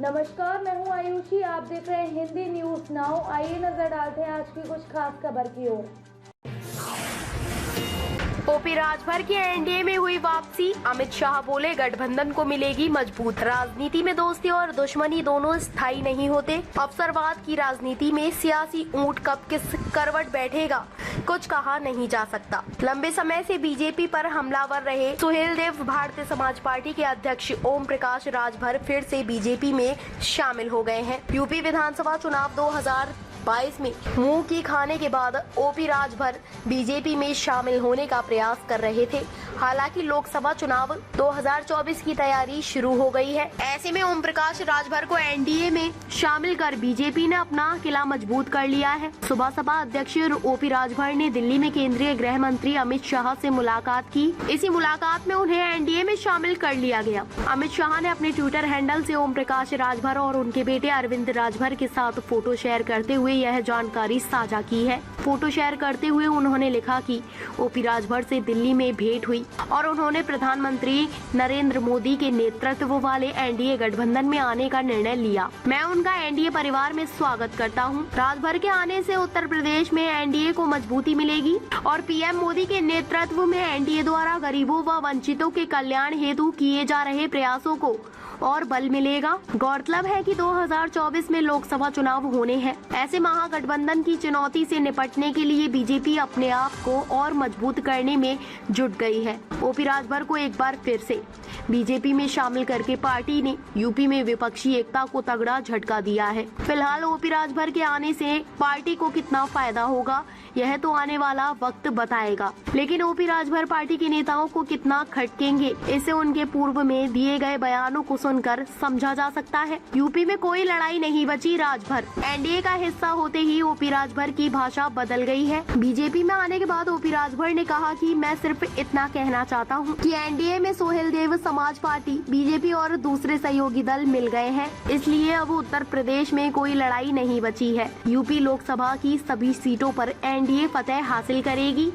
नमस्कार, मैं हूं आयुषी। आप देख रहे हैं हिंदी न्यूज नाउ। आइए नजर डालते हैं आज की कुछ खास खबर की ओर। ओपी राजभर की एनडीए में हुई वापसी। अमित शाह बोले गठबंधन को मिलेगी मजबूत। राजनीति में दोस्ती और दुश्मनी दोनों स्थायी नहीं होते। अवसरवाद की राजनीति में सियासी ऊंट कब किस करवट बैठेगा कुछ कहा नहीं जा सकता। लंबे समय से बीजेपी पर हमलावर रहे सुहेलदेव भारतीय समाज पार्टी के अध्यक्ष ओम प्रकाश राजभर फिर से बीजेपी में शामिल हो गए हैं। यूपी विधानसभा चुनाव 2022 में मुंह की खाने के बाद ओपी राजभर बीजेपी में शामिल होने का प्रयास कर रहे थे। हालांकि लोकसभा चुनाव 2024 की तैयारी शुरू हो गई है। ऐसे में ओम प्रकाश राजभर को एनडीए में शामिल कर बीजेपी ने अपना किला मजबूत कर लिया है। सुबह सपा अध्यक्ष ओपी राजभर ने दिल्ली में केंद्रीय गृह मंत्री अमित शाह से मुलाकात की। इसी मुलाकात में उन्हें एनडीए में शामिल कर लिया गया। अमित शाह ने अपने ट्विटर हैंडल से ओम प्रकाश राजभर और उनके बेटे अरविंद राजभर के साथ फोटो शेयर करते हुए यह जानकारी साझा की है। फोटो शेयर करते हुए उन्होंने लिखा कि ओपी राजभर से दिल्ली में भेंट हुई और उन्होंने प्रधानमंत्री नरेंद्र मोदी के नेतृत्व वाले एनडीए गठबंधन में आने का निर्णय लिया। मैं उनका एनडीए परिवार में स्वागत करता हूं। राजभर के आने से उत्तर प्रदेश में एनडीए को मजबूती मिलेगी और पीएम मोदी के नेतृत्व में एनडीए द्वारा गरीबों व वंचितों के कल्याण हेतु किए जा रहे प्रयासों को और बल मिलेगा। गौरतलब है कि 2024 में लोकसभा चुनाव होने हैं। ऐसे महागठबंधन की चुनौती से निपटने के लिए बीजेपी अपने आप को और मजबूत करने में जुट गई है। ओपी राजभर को एक बार फिर से बीजेपी में शामिल करके पार्टी ने यूपी में विपक्षी एकता को तगड़ा झटका दिया है। फिलहाल ओपी राजभर के आने से पार्टी को कितना फायदा होगा यह तो आने वाला वक्त बताएगा, लेकिन ओपी राजभर पार्टी के नेताओं को कितना खटकेंगे इसे उनके पूर्व में दिए गए बयानों को सुनकर समझा जा सकता है। यूपी में कोई लड़ाई नहीं बची। राजभर एनडीए का हिस्सा होते ही ओपी राजभर की भाषा बदल गई है। बीजेपी में आने के बाद ओपी राजभर ने कहा कि मैं सिर्फ इतना कहना चाहता हूं कि एनडीए में सुहेलदेव समाज पार्टी, बीजेपी और दूसरे सहयोगी दल मिल गए हैं, इसलिए अब उत्तर प्रदेश में कोई लड़ाई नहीं बची है। यूपी लोकसभा की सभी सीटों पर एनडीए फतेह हासिल करेगी।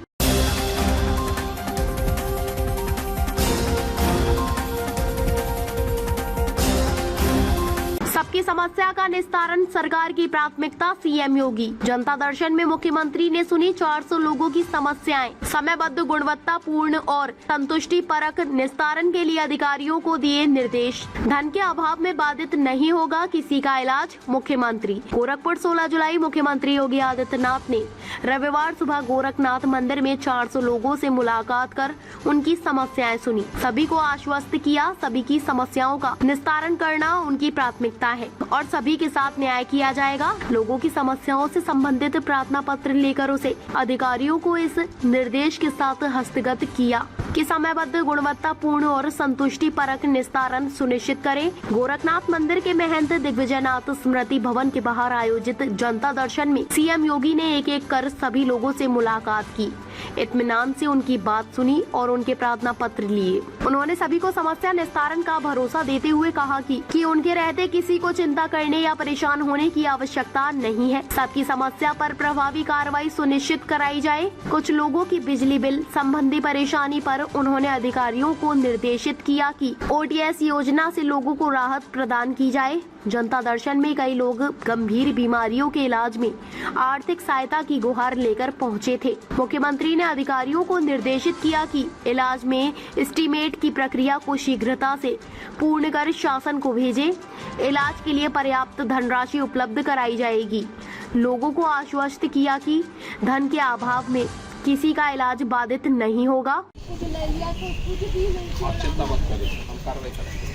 सबकी समस्या का निस्तारण सरकार की प्राथमिकता। सीएम योगी। जनता दर्शन में मुख्यमंत्री ने सुनी 400 लोगों की समस्याएं। समयबद्ध, गुणवत्तापूर्ण और संतुष्टि परक निस्तारण के लिए अधिकारियों को दिए निर्देश। धन के अभाव में बाधित नहीं होगा किसी का इलाज। मुख्यमंत्री। गोरखपुर 16 जुलाई। मुख्यमंत्री योगी आदित्यनाथ ने रविवार सुबह गोरखनाथ मंदिर में 400 लोगों से मुलाकात कर उनकी समस्याएं सुनी। सभी को आश्वस्त किया सभी की समस्याओं का निस्तारण करना उनकी प्राथमिकता है और सभी के साथ न्याय किया जाएगा। लोगों की समस्याओं से संबंधित प्रार्थना पत्र लेकर उसे अधिकारियों को इस निर्देश के साथ हस्तगत किया कि समयबद्ध, गुणवत्तापूर्ण और संतुष्टि परक निस्तारण सुनिश्चित करें। गोरखनाथ मंदिर के महंत दिग्विजयनाथ स्मृति भवन के बाहर आयोजित जनता दर्शन में सीएम योगी ने एक एक कर सभी लोगों से मुलाकात की, इत्मीनान से उनकी बात सुनी और उनके प्रार्थना पत्र लिए। उन्होंने सभी को समस्या निस्तारण का भरोसा देते हुए कहा कि उनके रहते किसी को चिंता करने या परेशान होने की आवश्यकता नहीं है। सबकी समस्या पर प्रभावी कार्रवाई सुनिश्चित कराई जाए। कुछ लोगों की बिजली बिल संबंधी परेशानी पर उन्होंने अधिकारियों को निर्देशित किया कि ओटीएस योजना से लोगों को राहत प्रदान की जाए। जनता दर्शन में कई लोग गंभीर बीमारियों के इलाज में आर्थिक सहायता की गुहार लेकर पहुंचे थे। मुख्यमंत्री ने अधिकारियों को निर्देशित किया कि इलाज में एस्टीमेट की प्रक्रिया को शीघ्रता से पूर्ण कर शासन को भेजें। इलाज के लिए पर्याप्त धनराशि उपलब्ध कराई जाएगी। लोगों को आश्वस्त किया कि धन के अभाव में किसी का इलाज बाधित नहीं होगा। आप चिंता मत करिए, हम कार्रवाई करेंगे।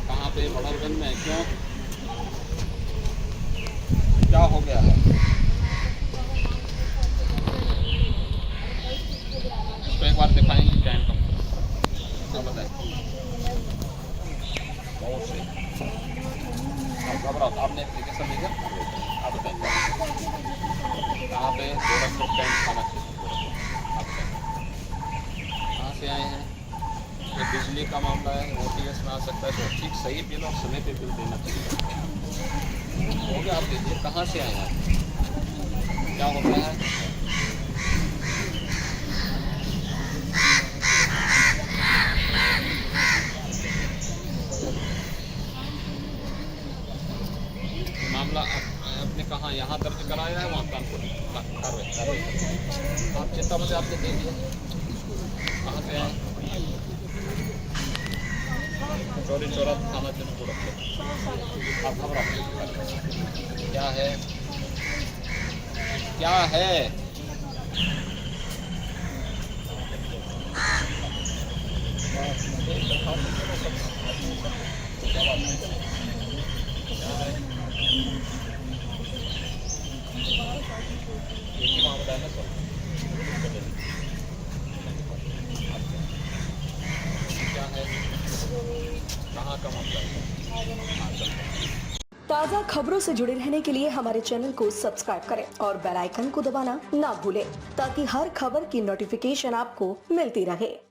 कहाँ पे? बड़ौलगंज में। क्यों, क्या हो गया है? इसको एक बार दिखाएंगे क्या इनकम? बताए बहुत से आप घबराओ। आपने एप्लीकेशन लिखा? आप बताएंगे कहाँ पे? गोरखपुर कैंट थाना क्षेत्र। कहाँ से आए हैं? ये बिजली का मामला है, ओटीएस में आ सकता है, तो ठीक सही बिल और समय पे बिल देना चाहिए। हो गया, आप दीजिए। कहाँ से आए हैं? क्या होता है? मामला आपने कहाँ यहाँ दर्ज कराया है, वहाँ कानपुर कार्रवाई। आप चिंता मत, आपने दे दिया। कहाँ से आए? चौरी चौरा थाना चंदपुर। आप घबराओ, क्या है क्या है? एक ही मामला है ना सर? क्या है, कहाँ का मामला है? ताज़ा खबरों से जुड़े रहने के लिए हमारे चैनल को सब्सक्राइब करें और बेल आइकन को दबाना ना भूलें ताकि हर खबर की नोटिफिकेशन आपको मिलती रहे।